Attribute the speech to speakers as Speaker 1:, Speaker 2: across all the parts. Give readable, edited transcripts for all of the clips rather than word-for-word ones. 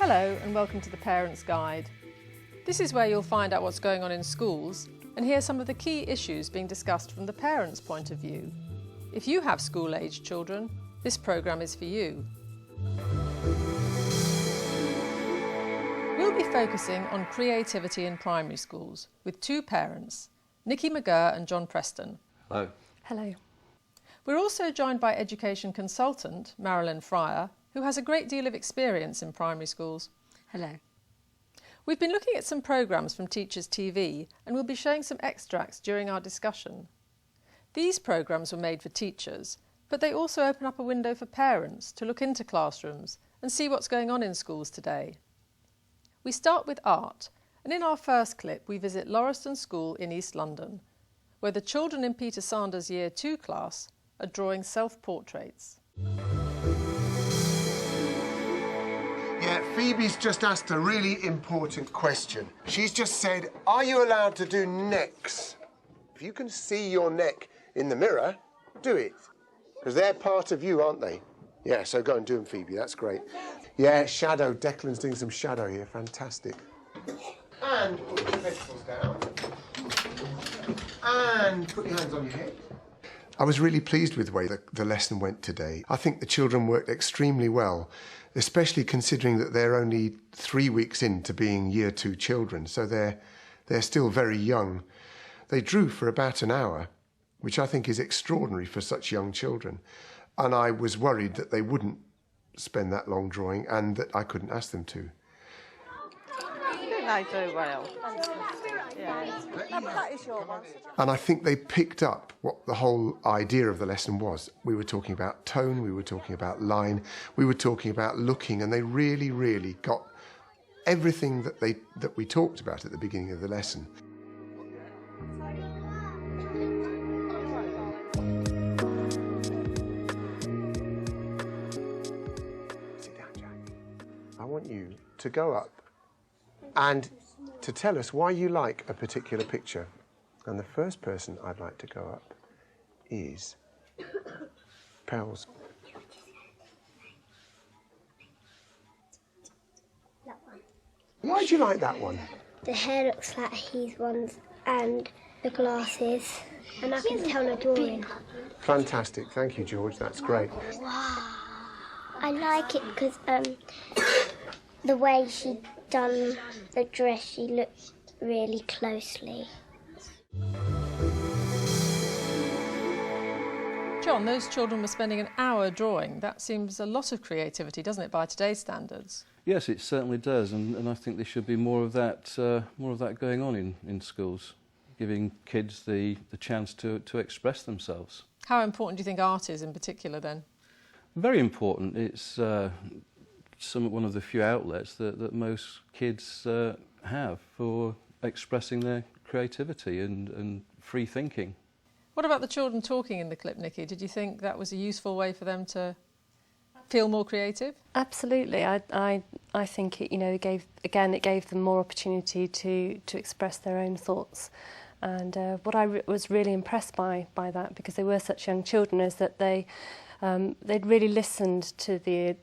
Speaker 1: Hello and welcome to the Parents Guide. This is where you'll find out what's going on in schools and hear some of the key issues being discussed from the parents' point of view. If you have school-aged children, this programme is for you. We'll be focusing on creativity in primary schools with two parents, Nikki McGurr and John Preston.
Speaker 2: Hello.
Speaker 3: Hello.
Speaker 1: We're also joined by education consultant Marilyn Fryer, who has a great deal of experience in primary schools.
Speaker 3: Hello.
Speaker 1: We've been looking at some programmes from Teachers TV and we'll be showing some extracts during our discussion. These programmes were made for teachers, but they also open up a window for parents to look into classrooms and see what's going on in schools today. We start with art, and in our first clip we visit Lauriston School in East London, where the children in Peter Sanders' Year 2 class are drawing self-portraits.
Speaker 4: Yeah, Phoebe's just asked a really important question. She's just said, are you allowed to do necks? If you can see your neck in the mirror, do it. Because they're part of you, aren't they? Yeah, so go and do them, Phoebe, that's great. Yeah, shadow. Declan's doing some shadow here, fantastic. And put your pencils down. And put your hands on your head. I was really pleased with the way the lesson went today. I think the children worked extremely well, especially considering that they're only 3 weeks into being Year 2 children, so they're still very young. They drew for about an hour, which I think is extraordinary for such young children. And I was worried that they wouldn't spend that long drawing and that I couldn't ask them to.
Speaker 5: They do well. Yeah.
Speaker 4: And I think they picked up what the whole idea of the lesson was. We were talking about tone, we were talking about line, we were talking about looking, and they really, really got everything that we talked about at the beginning of the lesson. Sit down, Jack. I want you to go up and to tell us why you like a particular picture. And the first person I'd like to go up is Pels.
Speaker 6: That one.
Speaker 4: Why do you like that one?
Speaker 6: The hair looks like he's one's and the glasses, and I can tell the drawing.
Speaker 4: Fantastic, thank you, George, that's great.
Speaker 6: Wow. I like it because the way she done the dress, she looked really closely.
Speaker 1: John, those children were spending an hour drawing. That seems a lot of creativity, doesn't it, by today's standards?
Speaker 2: Yes, it certainly does, and I think there should be more of that going on in schools, giving kids the chance to express themselves.
Speaker 1: How important do you think art is in particular then?
Speaker 2: Very important. It's one of the few outlets that most kids have for expressing their creativity and free thinking.
Speaker 1: What about the children talking in the clip, Nikki? Did you think that was a useful way for them to feel more creative?
Speaker 3: Absolutely. I think it gave them more opportunity to express their own thoughts. And what I was really impressed by that, because they were such young children, is that they'd really listened to the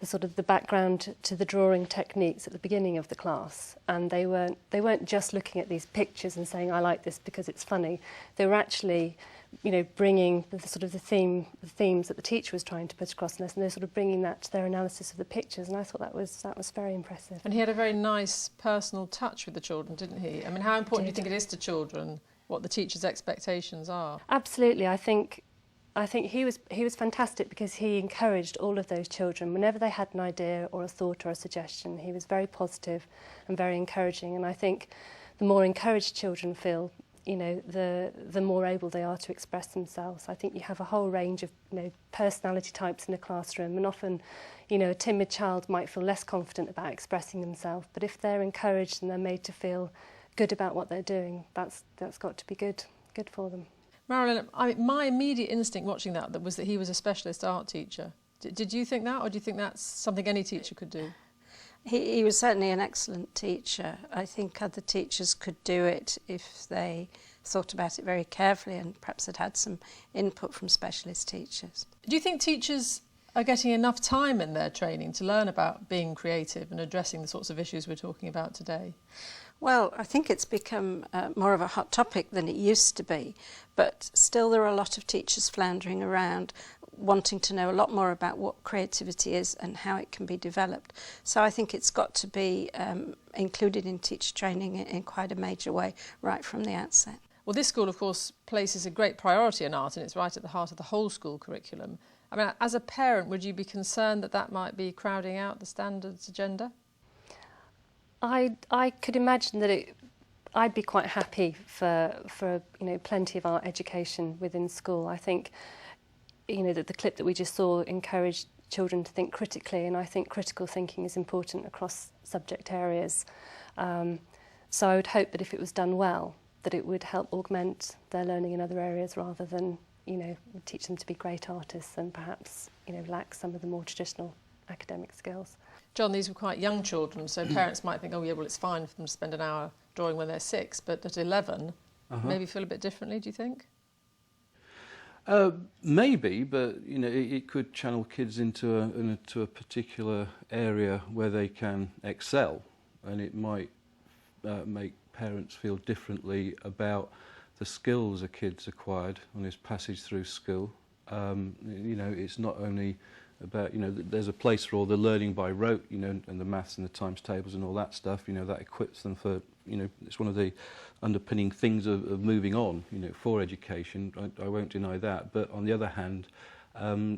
Speaker 3: sort of the background to the drawing techniques at the beginning of the class, and they weren't just looking at these pictures and saying I like this because it's funny. They were actually, bringing the themes that the teacher was trying to put across in this, and they're sort of bringing that to their analysis of the pictures, and I thought that was very impressive.
Speaker 1: And he had a very nice personal touch with the children, didn't he? I mean, how important do you think it is to children what the teacher's expectations are?
Speaker 3: Absolutely. I think he was fantastic because he encouraged all of those children. Whenever they had an idea or a thought or a suggestion, he was very positive and very encouraging. And I think the more encouraged children feel, the more able they are to express themselves. I think you have a whole range of personality types in a classroom, and often a timid child might feel less confident about expressing themselves, but if they're encouraged and they're made to feel good about what they're doing, that's got to be good for them.
Speaker 1: Marilyn, my immediate instinct watching that was that he was a specialist art teacher. Did you think that, or do you think that's something any teacher could do?
Speaker 5: He was certainly an excellent teacher. I think other teachers could do it if they thought about it very carefully and perhaps had some input from specialist teachers.
Speaker 1: Do you think teachers are getting enough time in their training to learn about being creative and addressing the sorts of issues we're talking about today?
Speaker 5: Well, I think it's become more of a hot topic than it used to be, but still there are a lot of teachers floundering around wanting to know a lot more about what creativity is and how it can be developed. So I think it's got to be included in teacher training in quite a major way right from the outset.
Speaker 1: Well, this school, of course, places a great priority on art, and it's right at the heart of the whole school curriculum. I mean, as a parent, would you be concerned that that might be crowding out the standards agenda?
Speaker 3: I could imagine that I'd be quite happy for plenty of art education within school. I think that the clip that we just saw encouraged children to think critically, and I think critical thinking is important across subject areas. So I would hope that if it was done well, that it would help augment their learning in other areas rather than teach them to be great artists and perhaps lack some of the more traditional academic skills.
Speaker 1: John, these were quite young children, so parents might think, oh yeah, well, it's fine for them to spend an hour drawing when they're 6, but at 11, maybe feel a bit differently, do you think?
Speaker 2: Maybe, but it could channel kids into a particular area where they can excel, and it might make parents feel differently about the skills a kid's acquired on his passage through school. It's not only about there's a place for all the learning by rote, and the maths and the times tables and all that stuff. That equips them for it's one of the underpinning things of moving on. For education, I won't deny that. But on the other hand,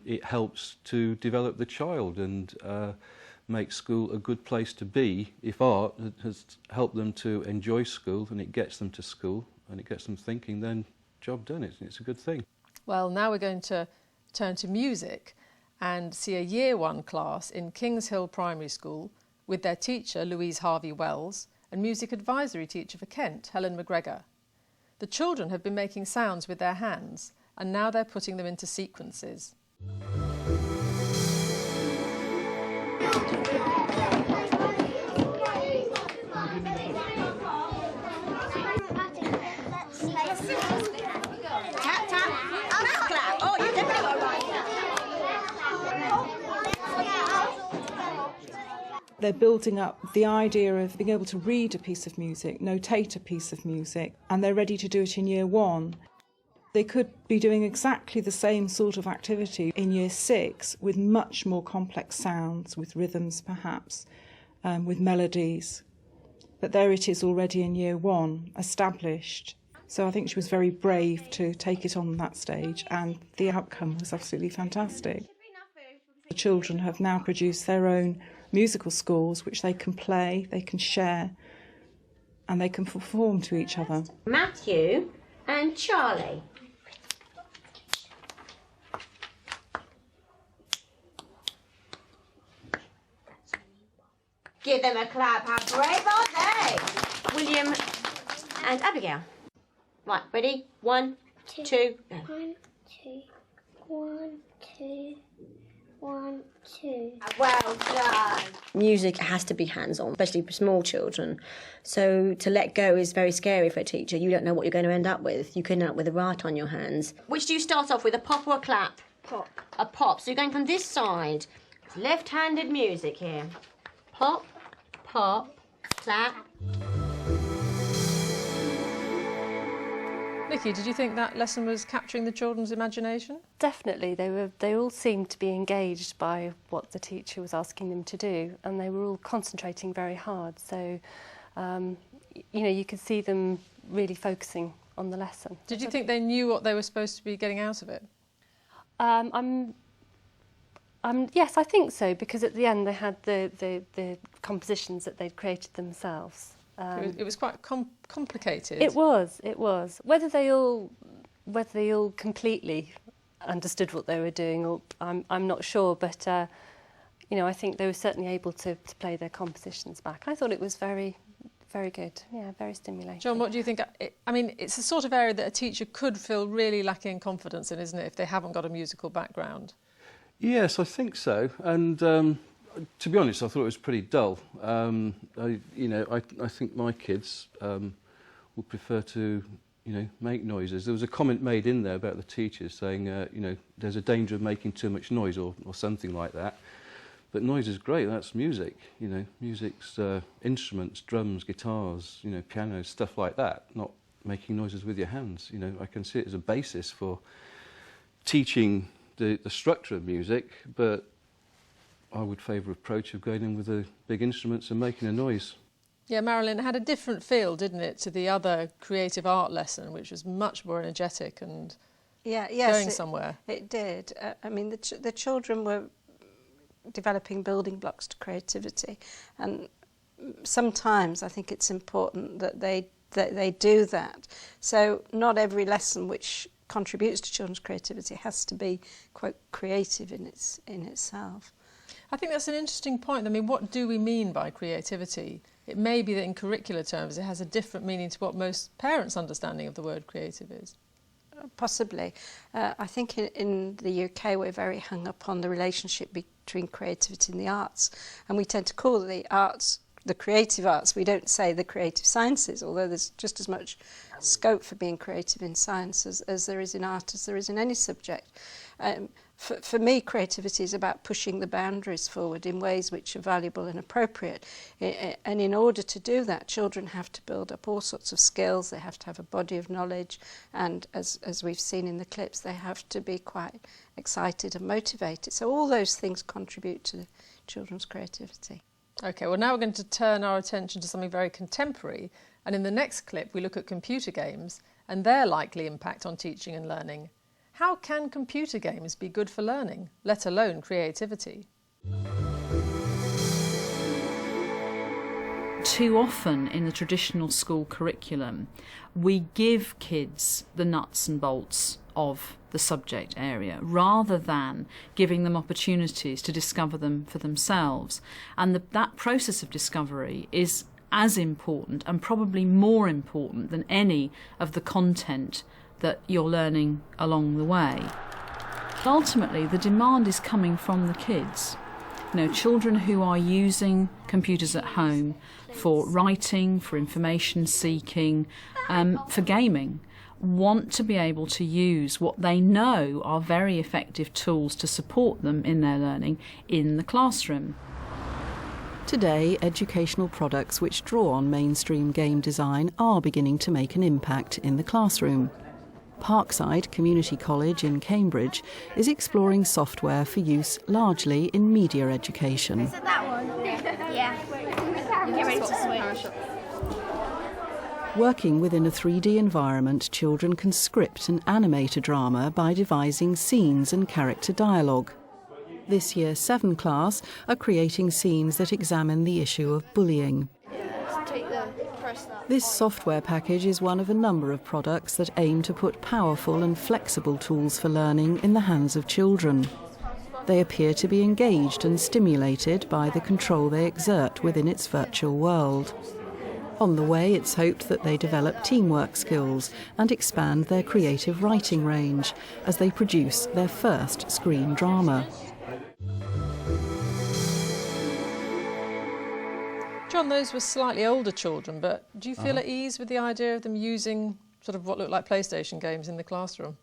Speaker 2: it helps to develop the child and make school a good place to be. If art has helped them to enjoy school and it gets them to school and it gets them thinking, then job done. It's a good thing.
Speaker 1: Well, now we're going to turn to music and see a Year 1 class in Kings Hill Primary School with their teacher, Louise Harvey-Wells, and music advisory teacher for Kent, Helen McGregor. The children have been making sounds with their hands, and now they're putting them into sequences.
Speaker 7: They're building up the idea of being able to read a piece of music, notate a piece of music, and they're ready to do it in Year 1. They could be doing exactly the same sort of activity in Year 6 with much more complex sounds, with rhythms perhaps, with melodies. But there it is already in Year 1, established. So I think she was very brave to take it on that stage, and the outcome was absolutely fantastic. The children have now produced their own musical scores which they can play, they can share, and they can perform to each other.
Speaker 8: Matthew and Charlie. Give them a clap, how brave are they? William and Abigail. Right, ready? 1, 2, go.
Speaker 6: 1, 2, 1, 2, 1, 2.
Speaker 8: Well done. Music has to be hands-on, especially for small children. So to let go is very scary for a teacher. You don't know what you're going to end up with. You can end up with a right on your hands. Which do you start off with, a pop or a clap?
Speaker 6: Pop.
Speaker 8: A pop. So you're going from this side. It's left-handed music here. Pop, pop, clap.
Speaker 1: Nikki, did you think that lesson was capturing the children's imagination?
Speaker 3: Definitely, they all seemed to be engaged by what the teacher was asking them to do, and they were all concentrating very hard. So, you could see them really focusing on the lesson.
Speaker 1: Did you think they knew what they were supposed to be getting out of it?
Speaker 3: Yes, I think so, because at the end they had the compositions that they'd created themselves.
Speaker 1: It was quite complicated.
Speaker 3: It was. Whether they all completely understood what they were doing, or I'm not sure. But I think they were certainly able to play their compositions back. I thought it was very, very good. Yeah, very stimulating.
Speaker 1: John, what do you think? I mean, it's the sort of area that a teacher could feel really lacking confidence in, isn't it, if they haven't got a musical background?
Speaker 2: Yes, I think so. And to be honest, I thought it was pretty dull. I think my kids would prefer to, you know, make noises. There was a comment made in there about the teachers saying, you know, there's a danger of making too much noise or something like that. But noise is great, that's music, you know, music's instruments, drums, guitars, you know, pianos, stuff like that, not making noises with your hands. You know, I can see it as a basis for teaching the structure of music, but I would favour approach of going in with the big instruments and making a noise.
Speaker 1: Yeah, Marilyn, it had a different feel, didn't it, to the other creative art lesson, which was much more energetic and going somewhere.
Speaker 5: It did. I mean, the children were developing building blocks to creativity, and sometimes I think it's important that they do that. So not every lesson which contributes to children's creativity has to be, quote, creative in itself.
Speaker 1: I think that's an interesting point. I mean, what do we mean by creativity? It may be that in curricular terms it has a different meaning to what most parents' understanding of the word creative is.
Speaker 5: Possibly. I think in the UK we're very hung up on the relationship between creativity and the arts, and we tend to call the arts the creative arts. We don't say the creative sciences, although there's just as much scope for being creative in science as there is in art, as there is in any subject. For me, creativity is about pushing the boundaries forward in ways which are valuable and appropriate. And in order to do that, children have to build up all sorts of skills. They have to have a body of knowledge. And as we've seen in the clips, they have to be quite excited and motivated. So all those things contribute to children's creativity.
Speaker 1: OK, well, now we're going to turn our attention to something very contemporary. And in the next clip, we look at computer games and their likely impact on teaching and learning. How can computer games be good for learning, let alone creativity?
Speaker 9: Too often in the traditional school curriculum, we give kids the nuts and bolts of the subject area rather than giving them opportunities to discover them for themselves. And that process of discovery is as important and probably more important than any of the content that you're learning along the way. Ultimately, the demand is coming from the kids. You know, children who are using computers at home for writing, for information seeking, for gaming, want to be able to use what they know are very effective tools to support them in their learning in the classroom.
Speaker 10: Today, educational products which draw on mainstream game design are beginning to make an impact in the classroom. Parkside Community College in Cambridge is exploring software for use largely in media education.
Speaker 6: Is it that one? Yeah. Get ready to switch.
Speaker 10: Working within a 3D environment, children can script and animate a drama by devising scenes and character dialogue. This Year 7 class are creating scenes that examine the issue of bullying. This software package is one of a number of products that aim to put powerful and flexible tools for learning in the hands of children. They appear to be engaged and stimulated by the control they exert within its virtual world. On the way, it's hoped that they develop teamwork skills and expand their creative writing range as they produce their first screen drama.
Speaker 1: John, those were slightly older children, but do you feel at ease with the idea of them using sort of what looked like PlayStation games in the classroom?